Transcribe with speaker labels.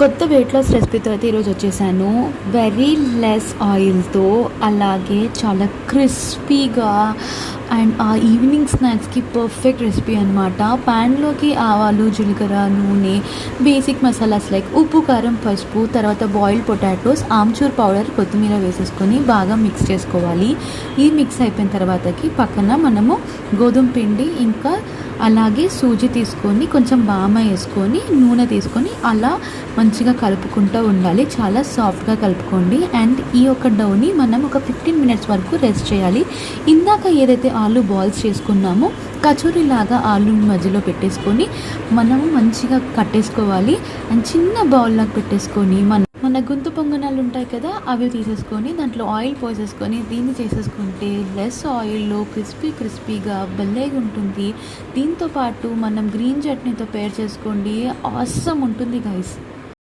Speaker 1: కొత్త weight loss రెసిపీతో అయితే ఈరోజు వచ్చేసాను. వెరీ లెస్ ఆయిల్తో, అలాగే చాలా క్రిస్పీగా అండ్ ఆ ఈవినింగ్ స్నాక్స్కి పర్ఫెక్ట్ రెసిపీ అనమాట. ప్యాన్లోకి ఆవాలు, జీలకర్ర, నూనె, బేసిక్ మసాలాస్ లైక్ ఉప్పు, కారం, పసుపు, తర్వాత బాయిల్డ్ పొటాటోస్, ఆమ్చూర్ పౌడర్, కొత్తిమీర వేసేసుకొని బాగా మిక్స్ చేసుకోవాలి. ఈ మిక్స్ అయిపోయిన తర్వాతకి పక్కన మనము గోధుమ పిండి ఇంకా అలాగే సూజీ తీసుకొని కొంచెం బామ వేసుకొని నూనె తీసుకొని అలా మంచిగా కలుపుకుంటూ ఉండాలి. చాలా సాఫ్ట్గా కలుపుకోండి. అండ్ ఈ యొక్క డౌని మనం ఒక 15 మినిట్స్ వరకు రెస్ట్ చేయాలి. ఇందాక ఏదైతే ఆలు బాల్స్ చేసుకున్నామో కచోరీ లాగా ఆలు మధ్యలో పెట్టేసుకొని మనము మంచిగా కట్టేసుకోవాలి. అండ్ చిన్న బౌల్ లాగా పెట్టేసుకొని మన గుంత పొంగనాలు ఉంటాయి కదా, అవి తీసేసుకొని దాంట్లో ఆయిల్ పోసేసుకొని దీన్ని చేసేసుకుంటే లెస్ ఆయిల్లో క్రిస్పీగా భలేగా ఉంటుంది. దీంతో పాటు మనం గ్రీన్ చట్నీతో పేర్ చేసుకోండి, ఆసమ్ ఉంటుంది గైస్.